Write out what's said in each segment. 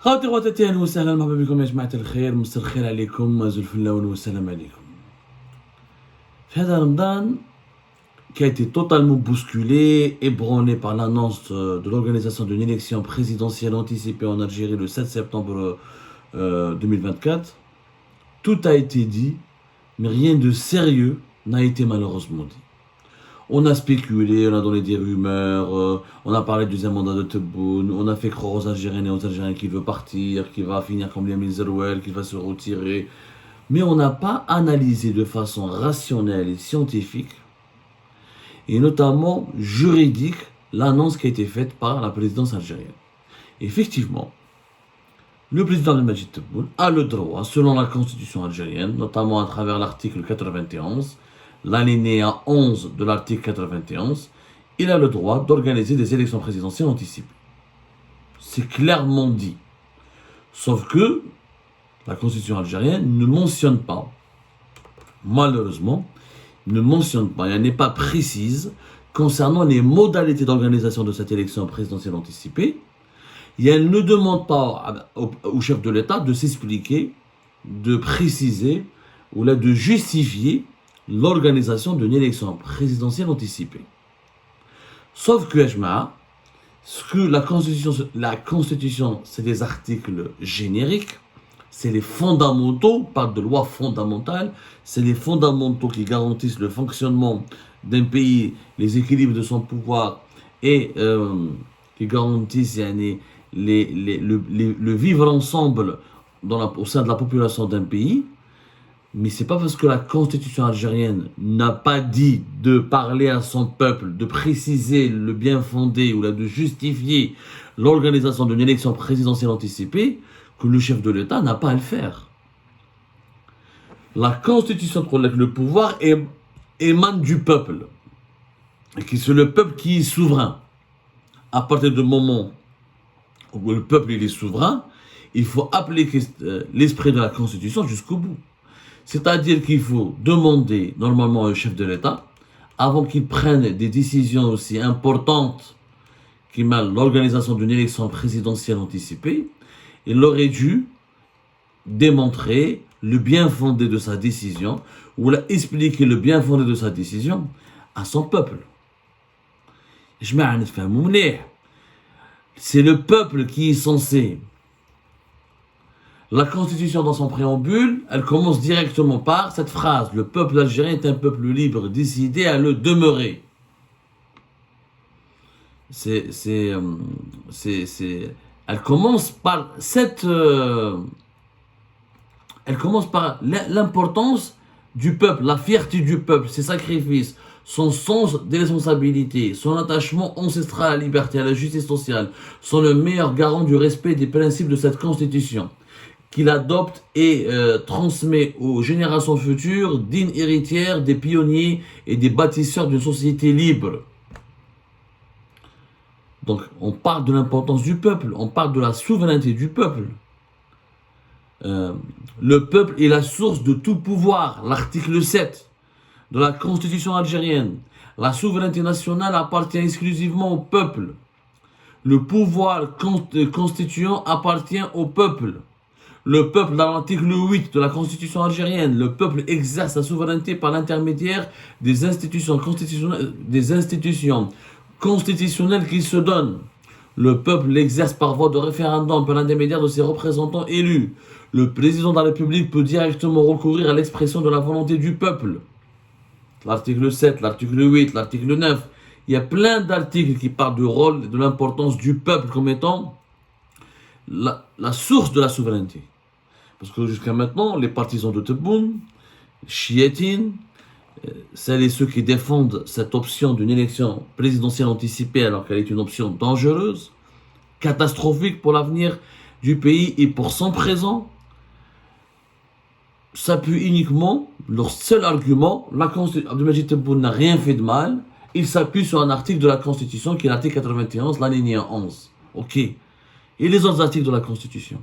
خاطر وتتي اهلا وسهلا مرحبا بكم يا جماعه الخير، مساء الخير عليكم، زلف اللون والسلام عليكم. في هذا رمضان qui a été totalement bousculé, ébranlé par l'annonce de l'organisation d'une élection présidentielle anticipée en Algérie le 7 septembre 2024. Tout a été dit, mais rien de sérieux n'a été malheureusement dit. On a spéculé, on a donné des rumeurs, on a parlé du deuxième mandat de Tebboune, on a fait croire aux Algériennes et aux Algériens qu'il veut partir, qu'il va finir comme Lamine Zerouel, qu'il va se retirer. Mais on n'a pas analysé de façon rationnelle et scientifique, et notamment juridique, l'annonce qui a été faite par la présidence algérienne. Effectivement, le président Abdelmadjid Tebboune a le droit, selon la constitution algérienne, notamment à travers l'article 91, l'alinéa 11 de l'article 91, il a le droit d'organiser des élections présidentielles anticipées. C'est clairement dit. Sauf que la constitution algérienne ne mentionne pas, malheureusement, elle n'est pas précise concernant les modalités d'organisation de cette élection présidentielle anticipée, et elle ne demande pas au chef de l'État de s'expliquer, de préciser ou là de justifier l'organisation d'une élection présidentielle anticipée. Sauf que, ce que la constitution, c'est des articles génériques, c'est les fondamentaux, on parle de loi fondamentale, c'est les fondamentaux qui garantissent le fonctionnement d'un pays, les équilibres de son pouvoir et qui garantissent le vivre ensemble au sein de la population d'un pays. Mais c'est pas parce que la constitution algérienne n'a pas dit de parler à son peuple, de préciser le bien fondé ou là de justifier l'organisation d'une élection présidentielle anticipée que le chef de l'État n'a pas à le faire. La constitution relève le pouvoir émane du peuple. Et c'est le peuple qui est souverain. À partir du moment où le peuple est souverain, il faut appliquer l'esprit de la constitution jusqu'au bout. C'est-à-dire qu'il faut demander normalement au chef de l'État, avant qu'il prenne des décisions aussi importantes qui mêlent l'organisation d'une élection présidentielle anticipée, il aurait dû démontrer le bien fondé de sa décision ou expliquer le bien fondé de sa décision à son peuple. C'est le peuple qui est censé. La Constitution, dans son préambule, elle commence directement par cette phrase: le peuple algérien est un peuple libre, décidé à le demeurer. Elle commence par l'importance du peuple, la fierté du peuple, ses sacrifices, son sens des responsabilités, son attachement ancestral à la liberté, à la justice sociale, sont le meilleur garant du respect des principes de cette Constitution, qu'il adopte et transmet aux générations futures, dignes héritières des pionniers et des bâtisseurs d'une société libre. Donc, on parle de l'importance du peuple, on parle de la souveraineté du peuple. Le peuple est la source de tout pouvoir, l'article 7 de la Constitution algérienne. La souveraineté nationale appartient exclusivement au peuple. Le pouvoir constituant appartient au peuple. Le peuple, dans l'article 8 de la Constitution algérienne, le peuple exerce sa souveraineté par l'intermédiaire des institutions constitutionnelles qui se donnent. Le peuple l'exerce par voie de référendum par l'intermédiaire de ses représentants élus. Le président de la République peut directement recourir à l'expression de la volonté du peuple. L'article 7, l'article 8, l'article 9. Il y a plein d'articles qui parlent du rôle et de l'importance du peuple comme étant la source de la souveraineté. Parce que jusqu'à maintenant, les partisans de Tebboune, chiétines, celles et ceux qui défendent cette option d'une élection présidentielle anticipée alors qu'elle est une option dangereuse, catastrophique pour l'avenir du pays et pour son présent, s'appuient uniquement, leur seul argument, Abdelmadjid Tebboune n'a rien fait de mal, il s'appuie sur un article de la Constitution qui est l'article 91, l'alinéa 11. Ok. Et les autres articles de la Constitution.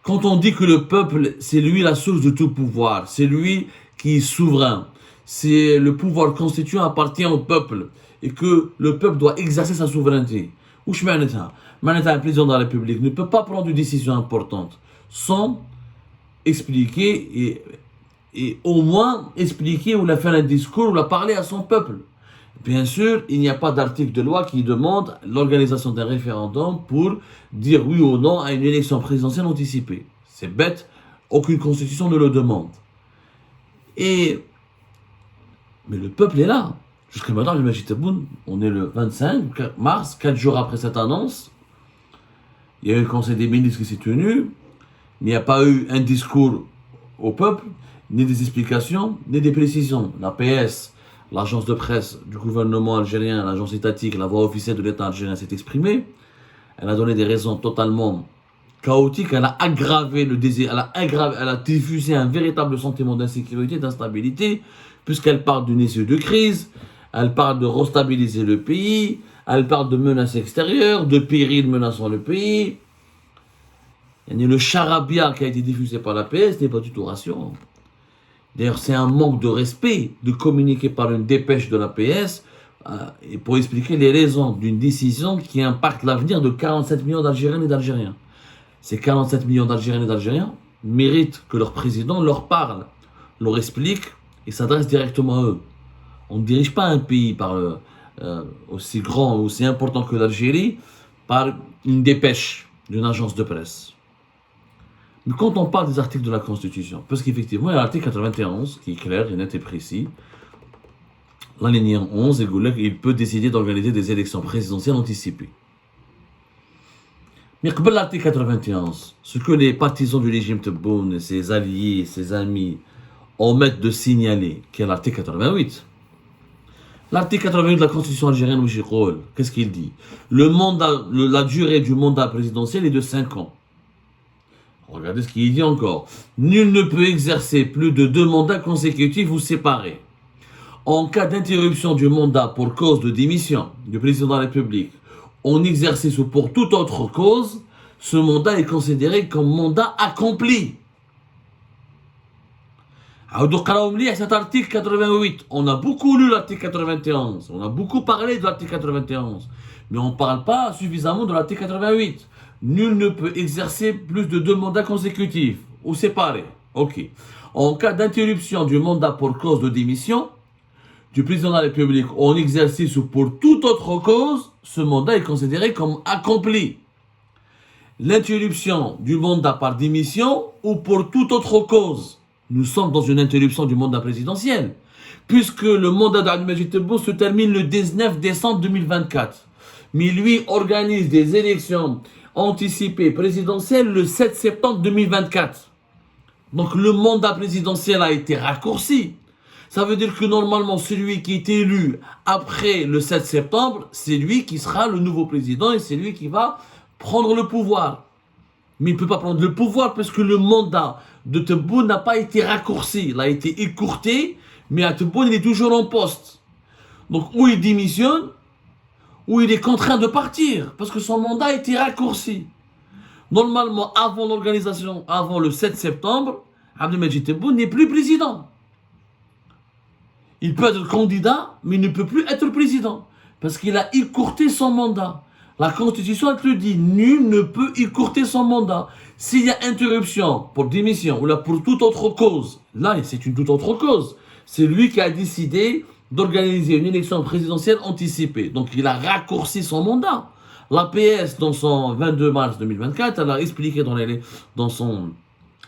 Quand on dit que le peuple, c'est lui la source de tout pouvoir, c'est lui qui est souverain, c'est le pouvoir constituant appartient au peuple et que le peuple doit exercer sa souveraineté. Wesh معناتها un président de la République ne peut pas prendre une décision importante sans expliquer et au moins expliquer ou la faire un discours ou la parler à son peuple. Bien sûr, il n'y a pas d'article de loi qui demande l'organisation d'un référendum pour dire oui ou non à une élection présidentielle anticipée. C'est bête, aucune constitution ne le demande. Mais le peuple est là. Jusqu'à maintenant, Majid Tebboune, on est le 25 mars, 4 jours après cette annonce. Il y a eu le Conseil des ministres qui s'est tenu. Il n'y a pas eu un discours au peuple, ni des explications, ni des précisions. L'APS, l'agence de presse du gouvernement algérien, l'agence étatique, la voix officielle de l'État algérien s'est exprimée. Elle a donné des raisons totalement chaotiques. Elle a aggravé le désir, elle a diffusé un véritable sentiment d'insécurité, d'instabilité, puisqu'elle parle d'une issue de crise, elle parle de restabiliser le pays, elle parle de menaces extérieures, de périls menaçant le pays. Le charabia qui a été diffusé par l'APS n'est pas du tout rassurant. D'ailleurs, c'est un manque de respect de communiquer par une dépêche de l'APS pour expliquer les raisons d'une décision qui impacte l'avenir de 47 millions d'Algériennes et d'Algériens. Ces 47 millions d'Algériennes et d'Algériens méritent que leur président leur parle, leur explique et s'adresse directement à eux. On ne dirige pas un pays aussi grand, aussi important que l'Algérie par une dépêche d'une agence de presse. Mais quand on parle des articles de la Constitution, parce qu'effectivement, il y a l'article 91 qui est clair et net et précis. L'alinéa 11, il peut décider d'organiser des élections présidentielles anticipées. Mais après l'article 91, ce que les partisans du régime Tebboune, ses alliés, ses amis, omettent de signaler, qui est l'article 88. L'article 88 de la Constitution algérienne, qu'est-ce qu'il dit? La durée du mandat présidentiel est de 5 ans. Regardez ce qu'il dit encore. Nul ne peut exercer plus de 2 mandats consécutifs ou séparés. En cas d'interruption du mandat pour cause de démission du président de la République, en exercice ou pour toute autre cause, ce mandat est considéré comme mandat accompli. Cet article 88, on a beaucoup lu l'article 91, on a beaucoup parlé de l'article 91, mais on ne parle pas suffisamment de l'article 88. Nul ne peut exercer plus de 2 mandats consécutifs ou séparés. Ok. En cas d'interruption du mandat pour cause de démission du président de la République en exercice ou pour toute autre cause, ce mandat est considéré comme accompli. L'interruption du mandat par démission ou pour toute autre cause. Nous sommes dans une interruption du mandat présidentiel, puisque le mandat d'Abdelmajid Tebboune se termine le 19 décembre 2024. Mais lui organise des élections anticipées présidentielles le 7 septembre 2024. Donc le mandat présidentiel a été raccourci. Ça veut dire que normalement celui qui est élu après le 7 septembre, c'est lui qui sera le nouveau président et c'est lui qui va prendre le pouvoir. Mais il ne peut pas prendre le pouvoir parce que le mandat de Tebboune n'a pas été raccourci. Il a été écourté, mais à Tebboune, il est toujours en poste. Donc, ou il démissionne, ou il est contraint de partir, parce que son mandat a été raccourci. Normalement, avant l'organisation, avant le 7 septembre, Abdelmajid Tebboune n'est plus président. Il peut être candidat, mais il ne peut plus être président, parce qu'il a écourté son mandat. La Constitution, elle te le dit, nul ne peut écourter son mandat. S'il y a interruption pour démission ou là pour toute autre cause, là c'est une toute autre cause. C'est lui qui a décidé d'organiser une élection présidentielle anticipée. Donc il a raccourci son mandat. L'APS, dans son 22 mars 2024, elle a expliqué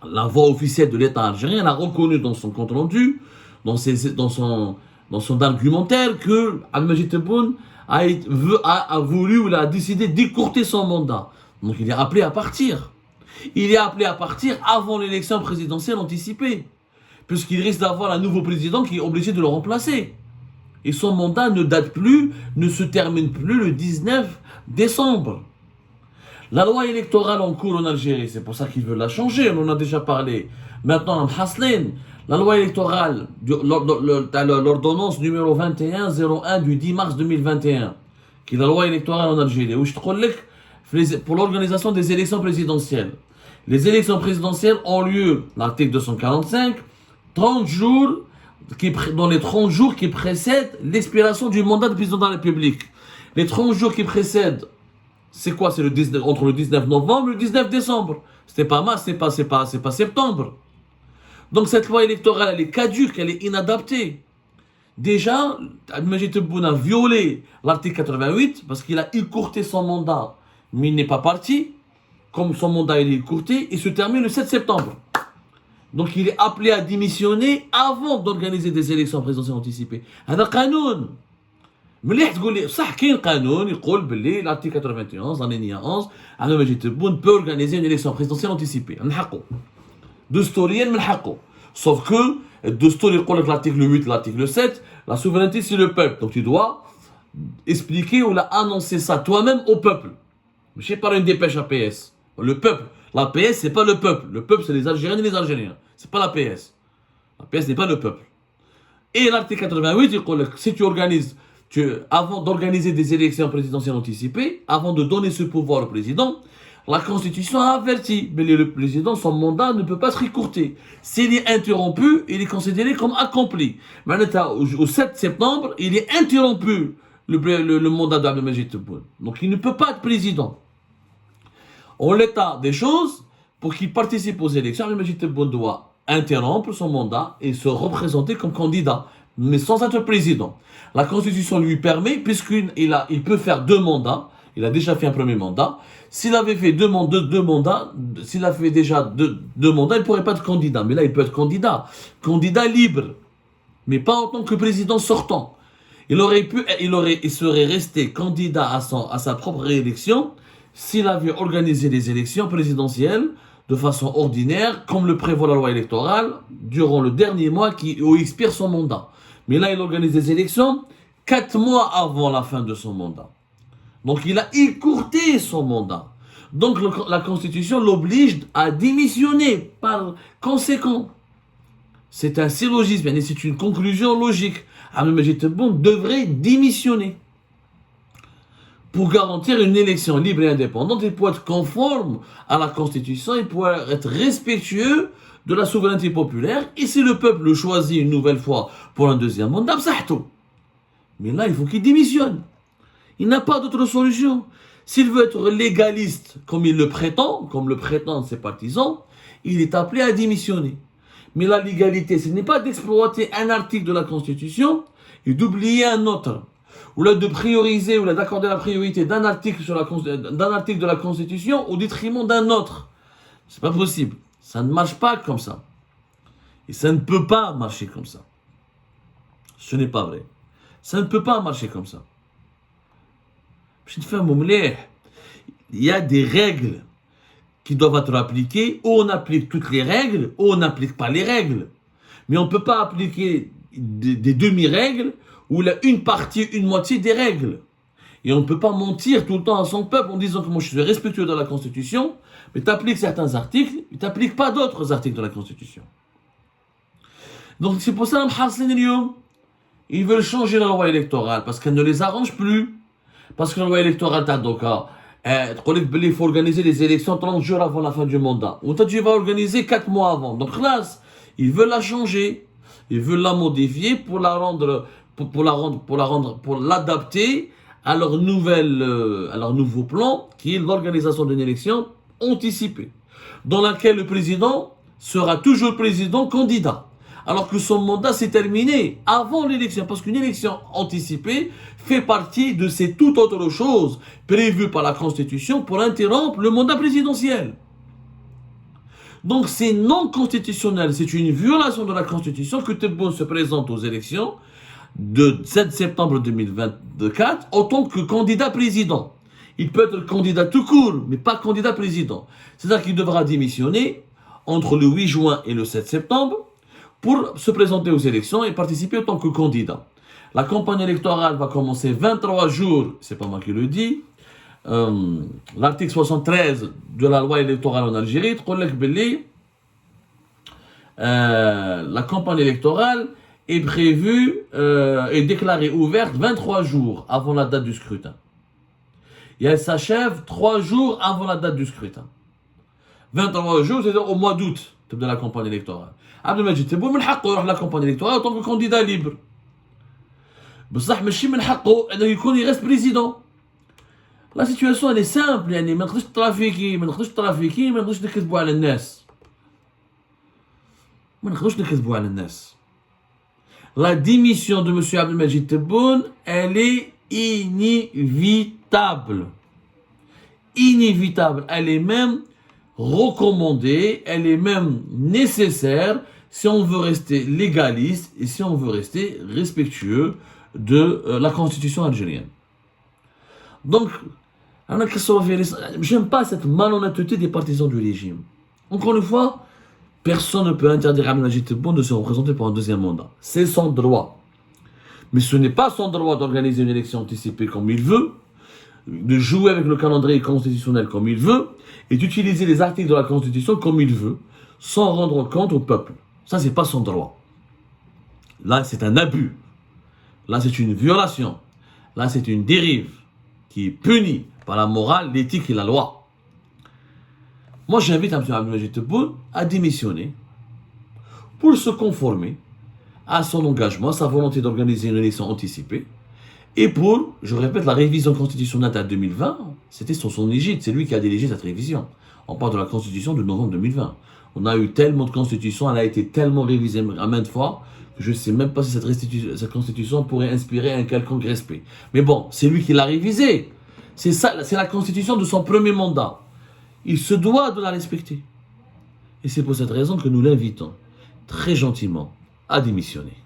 la voix officielle de l'État algérien, elle a reconnu dans son compte rendu, dans son argumentaire que Abdelmajid Tebboune a voulu ou a décidé d'écourter son mandat. Donc il est appelé à partir. Il est appelé à partir avant l'élection présidentielle anticipée, puisqu'il risque d'avoir un nouveau président qui est obligé de le remplacer. Et son mandat ne se termine plus le 19 décembre. La loi électorale en cours en Algérie, c'est pour ça qu'ils veulent la changer, on en a déjà parlé. Maintenant, la loi électorale, l'ordonnance numéro 2101 du 10 mars 2021, qui est la loi électorale en Algérie, où je te dis pour l'organisation des élections présidentielles. Les élections présidentielles ont lieu, l'article 245, 30 jours, dans les 30 jours qui précèdent l'expiration du mandat du président de la République. Les 30 jours qui précèdent C'est quoi? C'est entre le 19 novembre et le 19 décembre. C'était pas mars, c'est pas septembre. Donc cette loi électorale, elle est caduque, elle est inadaptée. Déjà, Abdelmajid Tebboune a violé l'article 88 parce qu'il a écourté son mandat, mais il n'est pas parti. Comme son mandat il est écourté, il se termine le 7 septembre. Donc il est appelé à démissionner avant d'organiser des élections présidentielles anticipées. هذا قانون. مليح تقول لي صح كاين قانون يقول باللي l'article 91 alinéa 11 Abdelmajid Tebboune peut organiser une élection présidentielle anticipée. من حقه. دستوريا من حقه. Sauf que الدستور يقول لك l'article 8, l'article 7, la souveraineté c'est le peuple. Donc tu dois expliquer ou annoncer ça toi-même au peuple. Je sais pas une dépêche APS. Le peuple. La PS, c'est pas le peuple. Le peuple, c'est les Algériens et les Algériens. C'est pas la PS. La PS n'est pas le peuple. Et l'article 88, il dit que si tu organises, avant d'organiser des élections présidentielles anticipées, avant de donner ce pouvoir au président, la Constitution a averti. Mais le président, son mandat ne peut pas se écourter. S'il est interrompu, il est considéré comme accompli. Maintenant, au 7 septembre, il est interrompu, le mandat d'Abdelmajid Tebboune. Donc, il ne peut pas être président. En l'état des choses, pour qu'il participe aux élections, Abdelmajid Tebboune doit interrompre son mandat et se représenter comme candidat, mais sans être président. La Constitution lui permet, puisqu'il peut faire 2 mandats, il a déjà fait un premier mandat. S'il avait fait deux mandats, s'il a fait déjà deux mandats, il ne pourrait pas être candidat. Mais là, il peut être candidat libre, mais pas en tant que président sortant. Il serait resté candidat à sa propre réélection s'il avait organisé les élections présidentielles de façon ordinaire, comme le prévoit la loi électorale, durant le dernier mois où expire son mandat. Mais là, il organise des élections 4 mois avant la fin de son mandat. Donc, il a écourté son mandat. Donc, la Constitution l'oblige à démissionner par conséquent. C'est un syllogisme, c'est une conclusion logique. Abdelmajid Tebboune devrait démissionner. Pour garantir une élection libre et indépendante, il peut être conforme à la Constitution, il peut être respectueux de la souveraineté populaire. Et si le peuple le choisit une nouvelle fois pour un deuxième mandat, c'est tout. Mais là, il faut qu'il démissionne. Il n'a pas d'autre solution. S'il veut être légaliste, comme il le prétend, comme le prétendent ses partisans, il est appelé à démissionner. Mais la légalité, ce n'est pas d'exploiter un article de la Constitution et d'oublier un autre. Ou là de prioriser, ou là d'accorder la priorité d'un article de la Constitution au détriment d'un autre. C'est pas possible. Ça ne marche pas comme ça. Et ça ne peut pas marcher comme ça. Ce n'est pas vrai. Ça ne peut pas marcher comme ça. Il y a des règles qui doivent être appliquées. Ou on applique toutes les règles, ou on n'applique pas les règles. Mais on ne peut pas appliquer des demi-règles ou une partie, une moitié des règles. Et on ne peut pas mentir tout le temps à son peuple en disant que moi je suis respectueux de la Constitution, mais tu appliques certains articles, mais tu n'appliques pas d'autres articles de la Constitution. Donc c'est pour ça ils veulent changer la loi électorale parce qu'elle ne les arrange plus. Parce que la loi électorale t'a donc il faut organiser les élections 30 jours avant la fin du mandat. Ou toi tu vas organiser 4 mois avant. Donc là, ils veulent la changer. Ils veulent la modifier pour l'adapter à leur nouveau plan, qui est l'organisation d'une élection anticipée, dans laquelle le président sera toujours président candidat, alors que son mandat s'est terminé avant l'élection, parce qu'une élection anticipée fait partie de ces toutes autres choses prévues par la Constitution pour interrompre le mandat présidentiel. Donc c'est non constitutionnel, c'est une violation de la Constitution que Tebboune se présente aux élections de 7 septembre 2024 en tant que candidat président. Il peut être candidat tout court, mais pas candidat président. C'est-à-dire qu'il devra démissionner entre le 8 juin et le 7 septembre pour se présenter aux élections et participer en tant que candidat. La campagne électorale va commencer 23 jours, c'est pas moi qui le dis. L'article 73 de la loi électorale en Algérie la campagne électorale est prévue et déclarée ouverte 23 jours avant la date du scrutin. Et elle s'achève 3 jours avant la date du scrutin. 23 jours, c'est-à-dire au mois d'août de la campagne électorale. Abdelmajid Tebboune من حقه يروح la campagne électorale en tant que candidat libre. بصح ماشي من حقه انه يكون يغير président. La situation elle est simple يعني ما نقدرش ترافيكي ما نقدرش نكذبوا على الناس. La démission de M. Abdelmajid Tebboune, elle est inévitable. Elle est même recommandée, elle est même nécessaire si on veut rester légaliste et si on veut rester respectueux de la constitution algérienne. Donc, j'aime pas cette malhonnêteté des partisans du régime. Encore une fois, personne ne peut interdire à Abdelmajid Tebboune de se représenter pour un deuxième mandat. C'est son droit. Mais ce n'est pas son droit d'organiser une élection anticipée comme il veut, de jouer avec le calendrier constitutionnel comme il veut, et d'utiliser les articles de la Constitution comme il veut, sans rendre compte au peuple. Ça, c'est pas son droit. Là, c'est un abus. Là, c'est une violation. Là, c'est une dérive qui est punie par la morale, l'éthique et la loi. Moi, j'invite M. Abdelmajid Tebboune à démissionner pour se conformer à son engagement, à sa volonté d'organiser une élection anticipée. Et pour, je répète, la révision constitutionnelle à 2020, c'était sous son égide, c'est lui qui a dirigé cette révision. On parle de la constitution de novembre 2020. On a eu tellement de constitutions, elle a été tellement révisée à maintes fois, que je ne sais même pas si cette constitution pourrait inspirer un quelconque respect. Mais bon, c'est lui qui l'a révisée. C'est ça, c'est la constitution de son premier mandat. Il se doit de la respecter. Et c'est pour cette raison que nous l'invitons, très gentiment, à démissionner.